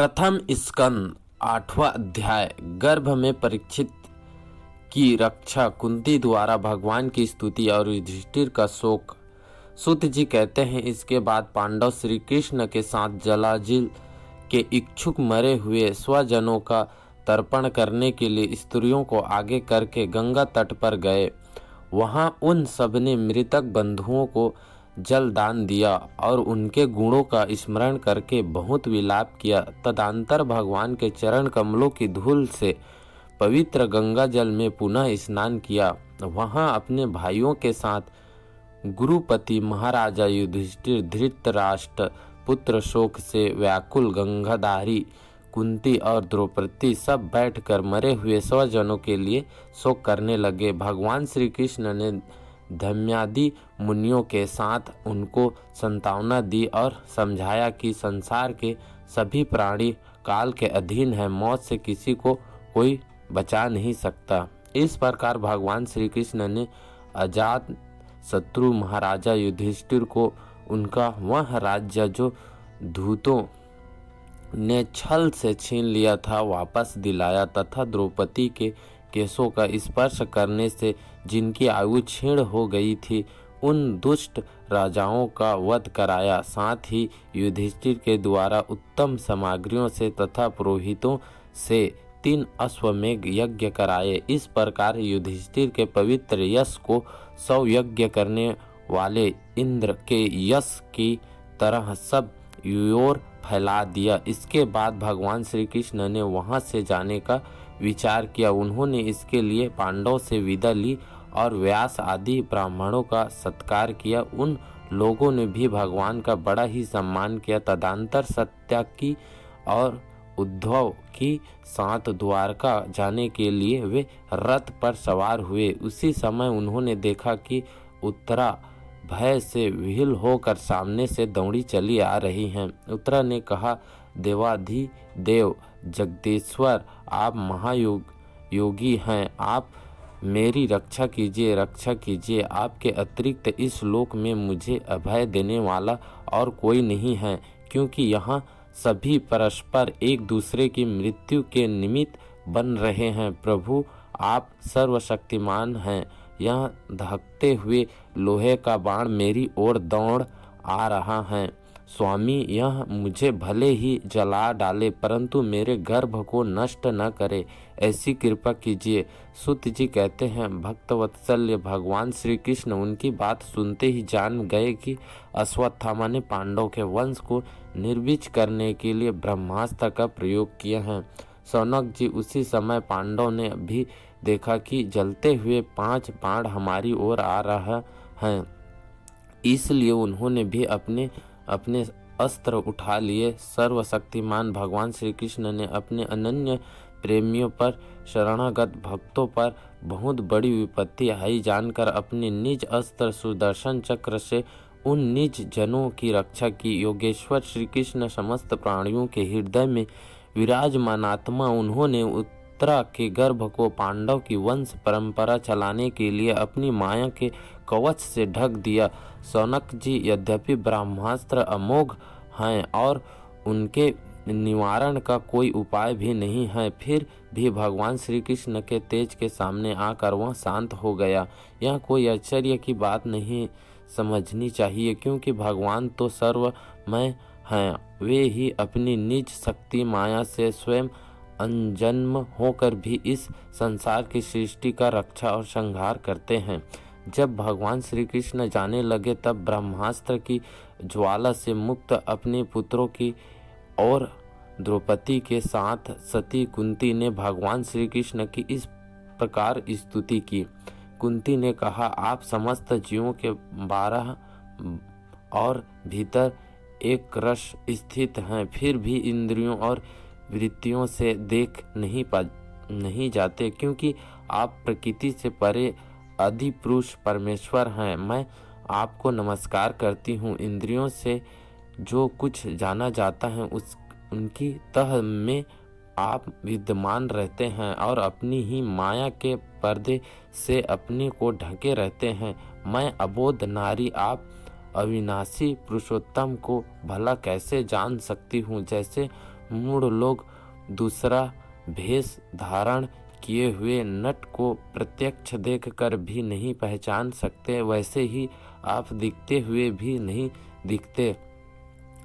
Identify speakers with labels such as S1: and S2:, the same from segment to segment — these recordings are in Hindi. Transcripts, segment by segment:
S1: प्रथम स्कंद 8वां अध्याय। गर्भ में परीक्षित की रक्षा, कुंती द्वारा भगवान की स्तुति और युधिष्ठिर का शोक। सूत जी कहते हैं, इसके बाद पांडव श्री कृष्ण के साथ जलाजिल के इच्छुक मरे हुए स्वजनों का तर्पण करने के लिए स्त्रियों को आगे करके गंगा तट पर गए। वहां उन सबने मृतक बंधुओं को जल दान दिया और उनके गुणों का स्मरण करके बहुत विलाप किया। तदंतर भगवान के चरण कमलों की धूल से पवित्र गंगा जल में पुनः स्नान किया। वहां अपने भाइयों के साथ गुरुपति महाराजा युधिष्ठिर, धृतराष्ट्र पुत्र शोक से व्याकुल गंगाधारी, कुंती और द्रौपदी सब बैठकर मरे हुए स्वजनों के लिए शोक करने लगे। भगवान श्री कृष्ण ने धम्यादि मुनियों के साथ उनको सांत्वना दी और समझाया कि संसार के सभी प्राणी काल के अधीन हैं, मौत से किसी को कोई बचा नहीं सकता। इस प्रकार भगवान श्री कृष्ण ने अजात शत्रु महाराजा युधिष्ठिर को उनका वह राज्य जो दूतों ने छल से छीन लिया था वापस दिलाया तथा द्रौपदी के केशों का स्पर्श करने से जिनकी आयु क्षीण हो गई थी उन दुष्ट राजाओं का वध कराया। साथ ही युधिष्ठिर के द्वारा उत्तम सामग्रियों से तथा पुरोहितों से 3 अश्वमेघ यज्ञ कराए। इस प्रकार युधिष्ठिर के पवित्र यश को 100 यज्ञ करने वाले इंद्र के यश की तरह सब ओर फैला दिया। इसके बाद भगवान श्री कृष्ण ने वहां से जाने का विचार किया। उन्होंने इसके लिए पांडवों से विदा ली और व्यास आदि ब्राह्मणों का सत्कार किया। उन लोगों ने भी भगवान का बड़ा ही सम्मान किया। तदंतर सत्यकी और उद्धव की साथ द्वारका जाने के लिए वे रथ पर सवार हुए। उसी समय उन्होंने देखा कि उत्तरा भय से विह्वल होकर सामने से दौड़ी चली आ रही हैं। उत्तरा ने कहा, देवाधिदेव जगदीश्वर, आप महायोगी हैं, आप मेरी रक्षा कीजिए, रक्षा कीजिए। आपके अतिरिक्त इस लोक में मुझे अभय देने वाला और कोई नहीं है, क्योंकि यहाँ सभी परस्पर एक दूसरे की मृत्यु के निमित्त बन रहे हैं। प्रभु, आप सर्वशक्तिमान हैं। यह धकते हुए लोहे का बाण मेरी ओर दौड़ आ रहा है। स्वामी, यह मुझे भले ही जला डाले परंतु मेरे गर्भ को नष्ट न करे, ऐसी कृपा कीजिए। सूत जी कहते हैं, भक्तवत्सल्य भगवान श्री कृष्ण उनकी बात सुनते ही जान गए कि अश्वत्थामा ने पांडव के वंश को निर्वीज करने के लिए ब्रह्मास्त्र का प्रयोग किया है। सौनक जी, उसी समय पांडव ने भी देखा कि जलते हुए 5 बाण हमारी ओर आ रहा है, इसलिए उन्होंने भी अपने अस्त्र उठा लिए। सर्वशक्तिमान भगवान श्री कृष्ण ने अपने अनन्य प्रेमियों पर, शरणागत भक्तों पर बहुत बड़ी विपत्ति आई जानकर अपने निज अस्त्र सुदर्शन चक्र से उन निज जनों की रक्षा की। योगेश्वर श्री कृष्ण समस्त प्राणियों के हृदय में विराजमान आत्मा, उन्होंने उत्तरा के गर्भ को पांडव की वंश परंपरा चलाने के लिए अपनी माया के कवच से ढक दिया। सौनक जी, यद्यपि ब्रह्मास्त्र अमोघ हैं और उनके निवारण का कोई उपाय भी नहीं है, फिर भी भगवान श्री कृष्ण के तेज के सामने आकर वह शांत हो गया। यह कोई आश्चर्य की बात नहीं समझनी चाहिए, क्योंकि भगवान तो सर्वमय हैं। वे ही अपनी निज शक्ति माया से स्वयं अनजन्म होकर भी इस संसार की सृष्टि का रक्षा और संहार करते हैं। जब भगवान श्री कृष्ण जाने लगे तब ब्रह्मास्त्र की ज्वाला से मुक्त अपने पुत्रों की और द्रौपदी के साथ सती कुंती ने भगवान श्री कृष्ण की इस प्रकार स्तुति की। कुंती ने कहा, आप समस्त जीवों के 12 और भीतर एक रस स्थित हैं, फिर भी इंद्रियों और वृत्तियों से देख नहीं जाते, क्योंकि आप प्रकृति से परे अधिपुरुष परमेश्वर हैं। मैं आपको नमस्कार करती हूँ। इंद्रियों से जो कुछ जाना जाता है उनकी तह में आप विद्यमान रहते हैं और अपनी ही माया के पर्दे से अपने को ढके रहते हैं। मैं अबोध नारी आप अविनाशी पुरुषोत्तम को भला कैसे जान सकती हूँ। जैसे मूढ़ लोग दूसरा भेष धारण किए हुए नट को प्रत्यक्ष देखकर भी नहीं पहचान सकते, वैसे ही आप दिखते हुए भी नहीं दिखते।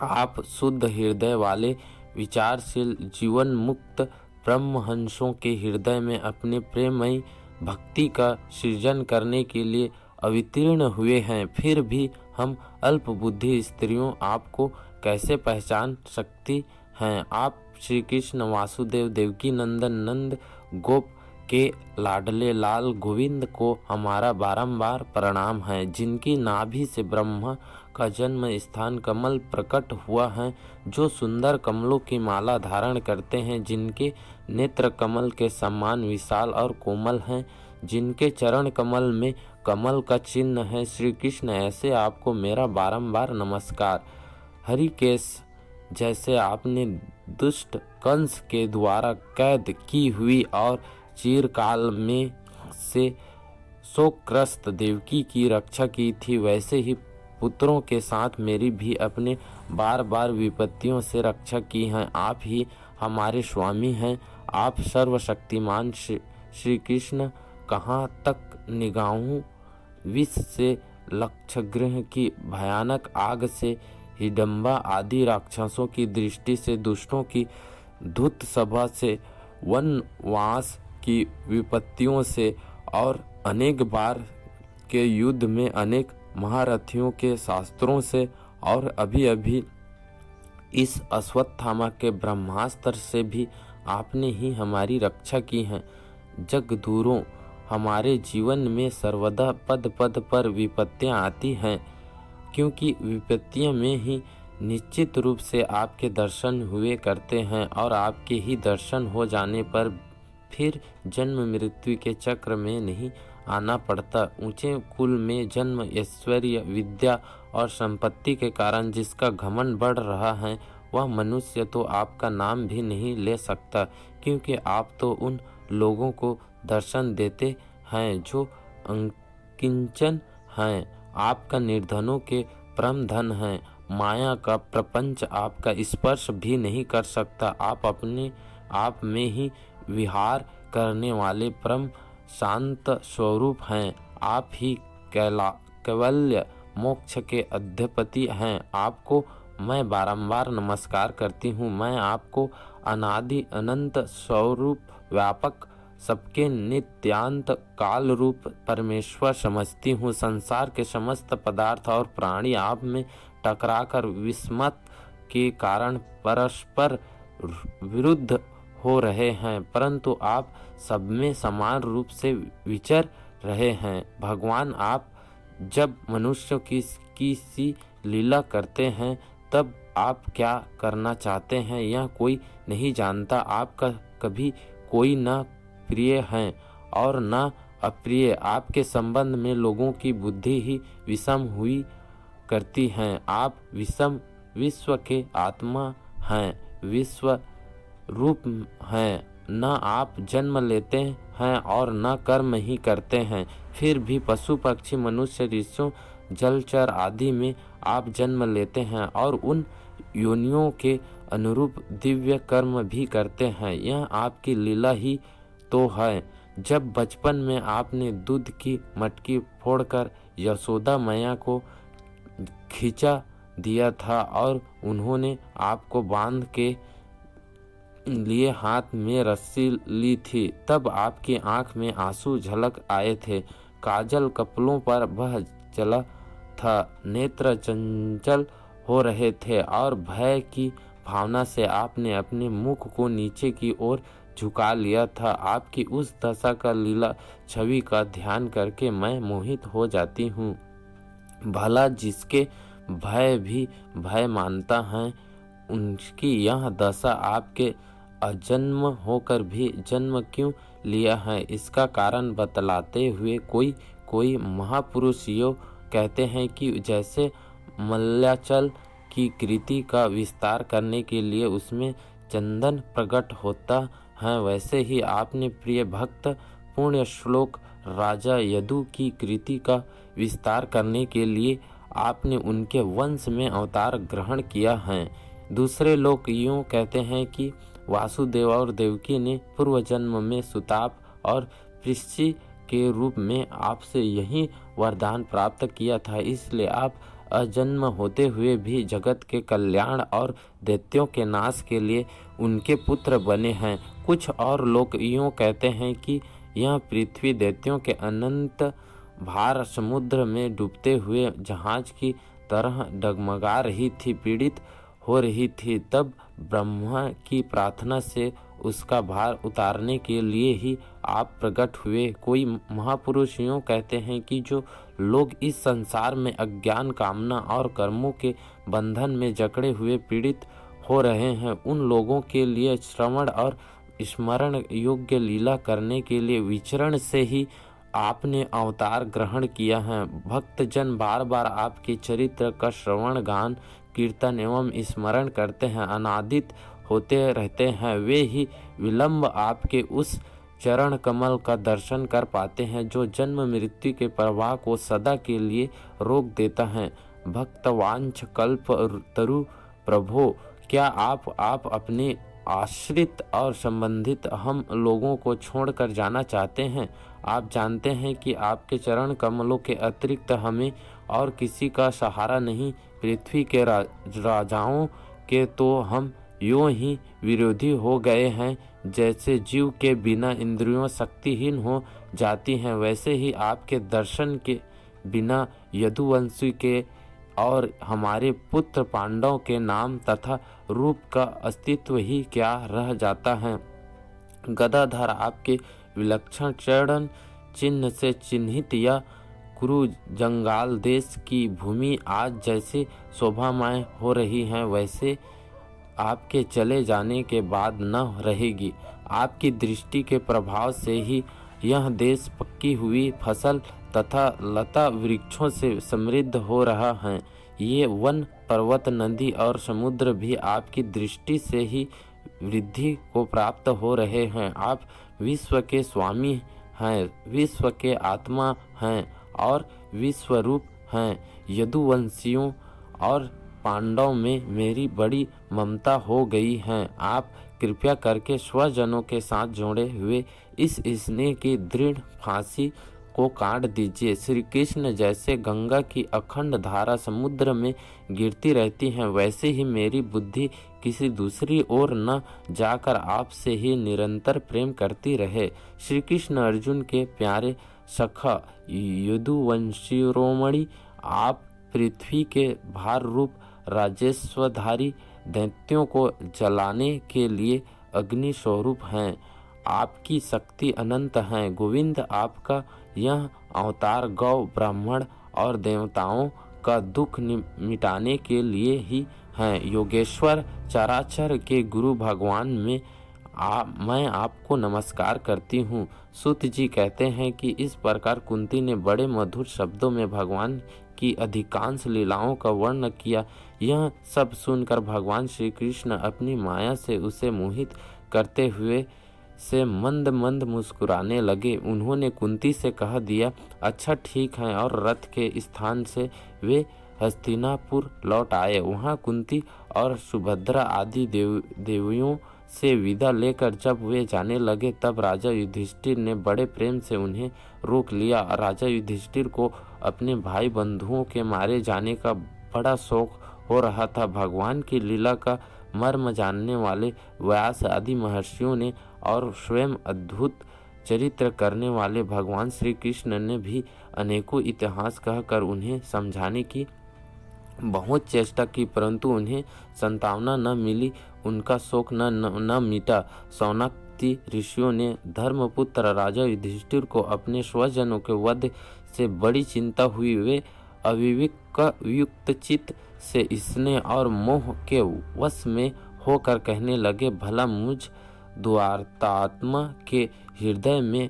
S1: आप शुद्ध हृदय वाले विचारशील जीवन मुक्त ब्रह्महंसों के हृदय में अपने प्रेममयी भक्ति का सृजन करने के लिए अवतीर्ण हुए हैं। फिर भी हम अल्प बुद्धि स्त्रियों आपको कैसे पहचान सकती हैं? आप श्री कृष्ण वासुदेव देवकी नंदन नंद गोप के लाडले लाल गोविंद को हमारा बारंबार प्रणाम है, जिनकी नाभि से ब्रह्मा का जन्म स्थान कमल प्रकट हुआ है, जो सुंदर कमलों की माला धारण करते हैं, जिनके नेत्र कमल के समान विशाल और कोमल हैं, जिनके चरण कमल में कमल का चिन्ह है। श्री कृष्ण, ऐसे आपको मेरा बारंबार नमस्कार। हरिकेश, जैसे आपने दुष्ट कंस के द्वारा कैद की हुई और चिरकाल में से शोकग्रस्त देवकी की रक्षा की थी, वैसे ही पुत्रों के साथ मेरी भी अपने बार बार विपत्तियों से रक्षा की है। आप ही हमारे स्वामी हैं। आप सर्वशक्तिमान श्री कृष्ण, कहाँ तक निगाहों विष से लक्षगृह की भयानक आग से हिडम्बा आदि राक्षसों की दृष्टि से, दुष्टों की धूत सभा से, वनवास की विपत्तियों से और अनेक बार के युद्ध में अनेक महारथियों के शास्त्रों से और अभी अभी इस अश्वत्थामा के ब्रह्मास्त्र से भी आपने ही हमारी रक्षा की है। जगदूरों, हमारे जीवन में सर्वदा पद पद पर विपत्तियां आती हैं, क्योंकि विपत्तियों में ही निश्चित रूप से आपके दर्शन हुए करते हैं और आपके ही दर्शन हो जाने पर फिर जन्म मृत्यु के चक्र में नहीं आना पड़ता। ऊंचे कुल में जन्म, ऐश्वर्य, विद्या और संपत्ति के कारण जिसका घमंड बढ़ रहा है, वह मनुष्य तो आपका नाम भी नहीं ले सकता, क्योंकि आप तो उन लोगों को दर्शन देते हैं जो अकिंचन हैं। आपका निर्धनों के परम धन है। माया का प्रपंच आपका स्पर्श भी नहीं कर सकता। आप अपने आप में ही विहार करने वाले परम शांत स्वरूप हैं। आप ही कैवल्य मोक्ष के अधिपति हैं। आपको मैं बारंबार नमस्कार करती हूँ। मैं आपको अनादि अनंत स्वरूप, व्यापक, सबके नित्यांत काल रूप परमेश्वर समझती हूँ। संसार के समस्त पदार्थ और प्राणी आप में टकराकर विस्मत के कारण परस्पर विरुद्ध हो रहे हैं, परंतु आप सब में समान रूप से विचर रहे हैं। भगवान, आप जब मनुष्यों की सी लीला करते हैं, तब आप क्या करना चाहते हैं यह कोई नहीं जानता। आपका कभी कोई न प्रिय है और न अप्रिय। आपके संबंध में लोगों की बुद्धि ही विषम हुई करती है। आप विषम विश्व के आत्मा हैं, विश्व रूप हैं। न आप जन्म लेते हैं और न कर्म ही करते हैं। फिर भी पशु पक्षी मनुष्य ऋषियों जलचर आदि में आप जन्म लेते हैं और उन योनियों के अनुरूप दिव्य कर्म भी करते हैं। यह आपकी लीला ही तो है। जब बचपन में आपने दूध की मटकी फोड़कर यशोदा मैया को खींचा दिया था और उन्होंने आपको बांध के लिए हाथ में रस्सी ली थी, तब आपकी आंख में आंसू झलक आए थे, काजल कपलों पर बह चला था, नेत्र चंचल हो रहे थे और भय की भावना से आपने अपने मुख को नीचे की ओर झुका लिया था। आपकी उस दशा का लीला छवि का ध्यान करके मैं मोहित हो जाती हूँ। भला जिसके भय भी भय मानता है, उनकी यह दशा आपके अजन्म होकर भी जन्म क्यों लिया है, इसका कारण बतलाते हुए कोई महापुरुष यो कहते हैं कि जैसे मल्याचल की कृति का विस्तार करने के लिए उसमें चंदन प्रकट होता है, वैसे ही आपने प्रिय भक्त पुण्य श्लोक राजा यदु की कृति का विस्तार करने के लिए आपने उनके वंश में अवतार ग्रहण किया है। दूसरे लोग यूँ कहते हैं कि वासुदेव और देवकी ने पूर्व जन्म में सुताप और पृश्ची के रूप में आपसे यही वरदान प्राप्त किया था, इसलिए आप अजन्म होते हुए भी जगत के कल्याण और दैत्यों के नाश के लिए उनके पुत्र बने हैं। कुछ और लोग यूँ कहते हैं कि यह पृथ्वी दैत्यों के अनंत भार समुद्र में डूबते हुए जहाज की तरह डगमगा रही थी, पीड़ित हो रही थी। तब ब्रह्मा की प्रार्थना से उसका भार उतारने के लिए ही आप प्रकट हुए। कोई महापुरुष यूँ कहते हैं कि जो लोग इस संसार में अज्ञान, कामना और कर्मों के बंधन में जकड़े हुए पीड़ित हो रहे हैं, उन लोगों के लिए श्रवण और स्मरण योग्य लीला करने के लिए विचरण से ही आपने अवतार ग्रहण किया है। भक्तजन बार बार आपके चरित्र का श्रवण, गान, कीर्तन एवं स्मरण करते हैं, आनंदित होते रहते हैं। वे ही विलंब आपके उस चरण कमल का दर्शन कर पाते हैं जो जन्म मृत्यु के प्रवाह को सदा के लिए रोक देता है। भक्तवांछ कल्प तरु प्रभो, क्या आप अपने आश्रित और संबंधित हम लोगों को छोड़कर जाना चाहते हैं? आप जानते हैं कि आपके चरण कमलों के अतिरिक्त हमें और किसी का सहारा नहीं। पृथ्वी के राजाओं के तो हम यूं ही विरोधी हो गए हैं, जैसे जीव के बिना इंद्रियों शक्तिहीन हो जाती हैं, वैसे ही आपके दर्शन के बिना यदुवंशी के और हमारे पुत्र पांडव के नाम तथा रूप का अस्तित्व ही क्या रह जाता है। गदाधर आपके विलक्षण चरण चिन्ह से चिन्हित यह कुरु जंगाल देश की भूमि आज जैसे शोभामय हो रही है, वैसे आपके चले जाने के बाद न रहेगी। आपकी दृष्टि के प्रभाव से ही यह देश पक्की हुई फसल तथा लता वृक्षों से समृद्ध हो रहा है। ये वन, पर्वत, नदी और समुद्र भी आपकी दृष्टि से ही वृद्धि को प्राप्त हो रहे हैं। आप विश्व के स्वामी हैं, विश्व के आत्मा हैं और विश्वरूप हैं। यदुवंशियों और पांडव में मेरी बड़ी ममता हो गई है। आप कृपया करके स्वजनों के साथ जोड़े हुए इस स्नेह की दृढ़ फांसी को काट दीजिए। श्री कृष्ण जैसे गंगा की अखंड धारा समुद्र में गिरती रहती है, वैसे ही मेरी बुद्धि किसी दूसरी ओर न जाकर आपसे ही निरंतर प्रेम करती रहे। श्री कृष्ण अर्जुन के प्यारे सखा यदुवंशिरोमणि, आप पृथ्वी के भार रूप राजेश्वधारी दैत्यों को जलाने के लिए अग्नि स्वरूप हैं। आपकी शक्ति अनंत है। गोविंद, आपका यह अवतार गौ, ब्राह्मण और देवताओं का दुख मिटाने के लिए ही है। योगेश्वर, चराचर के गुरु भगवान में मैं आपको नमस्कार करती हूँ। सूत जी कहते हैं कि इस प्रकार कुंती ने बड़े मधुर शब्दों में भगवान की अधिकांश लीलाओं का वर्णन किया। यह सब सुनकर भगवान श्री कृष्ण अपनी माया से उसे मोहित करते हुए से मंद मंद मुस्कुराने लगे। उन्होंने कुंती से कह दिया, अच्छा ठीक है, और रथ के स्थान से वे हस्तिनापुर लौट आए। वहाँ कुंती और सुभद्रा आदि देवियों से विदा लेकर जब वे जाने लगे, तब राजा युधिष्ठिर ने बड़े प्रेम से उन्हें रोक लिया। राजा युधिष्ठिर को अपने भाई बंधुओं के मारे जाने का बड़ा शौक हो रहा था। भगवान की लीला का मर्म जानने वाले व्यास आदि महर्षियों ने और स्वयं अद्भुत चरित्र करने वाले भगवान श्री कृष्ण ने भी अनेकों इतिहास कहकर उन्हें समझाने की बहुत चेष्टा की, परंतु उन्हें संतावना न मिली, उनका शोक न मिटा। सौनकादि ऋषियों ने धर्मपुत्र राजा युधिष्ठिर को अपने स्वजनों के वध से बड़ी चिंता हुई। वे अविवेकयुक्त चित्त से स्नेह और मोह के वश में होकर कहने लगे, भला मुझ द्वारतात्मा के हृदय में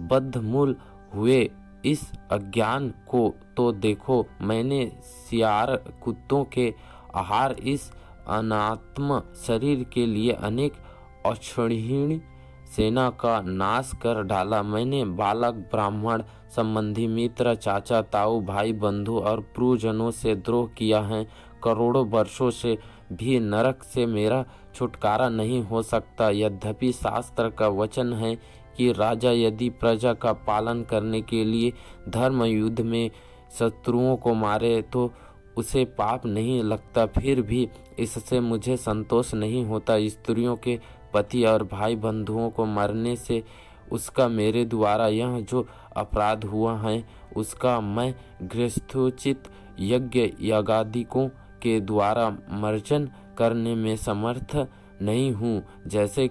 S1: बद्धमूल हुए इस अज्ञान को तो देखो। मैंने सियार कुत्तों के आहार इस अनात्म शरीर के लिए अनेक अक्षौहिणी सेना का नाश कर डाला। मैंने बालक, ब्राह्मण, संबंधी, मित्र, चाचा, ताऊ, भाई, बंधु और प्रियजनों से द्रोह किया है। करोड़ों वर्षों से भी नरक से मेरा छुटकारा नहीं हो सकता। यद्यपि शास्त्र का वचन है कि राजा यदि प्रजा का पालन करने के लिए धर्म युद्ध में शत्रुओं को मारे तो उसे पाप नहीं लगता, फिर भी इससे मुझे संतोष नहीं होता। स्त्रियों के पति और भाई बंधुओं को मरने से उसका मेरे द्वारा यह जो अपराध हुआ है उसका मैं गृहस्थोचित यज्ञ यागादिकों के द्वारा मर्जन करने में समर्थ नहीं हूँ। जैसे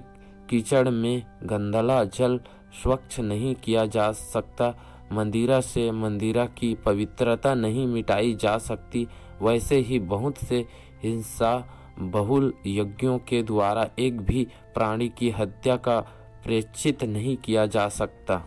S1: कीचड़ में गंदला जल स्वच्छ नहीं किया जा सकता, मंदिरा से मंदिरा की पवित्रता नहीं मिटाई जा सकती, वैसे ही बहुत से हिंसा बहुल यज्ञों के द्वारा एक भी प्राणी की हत्या का प्रायश्चित नहीं किया जा सकता।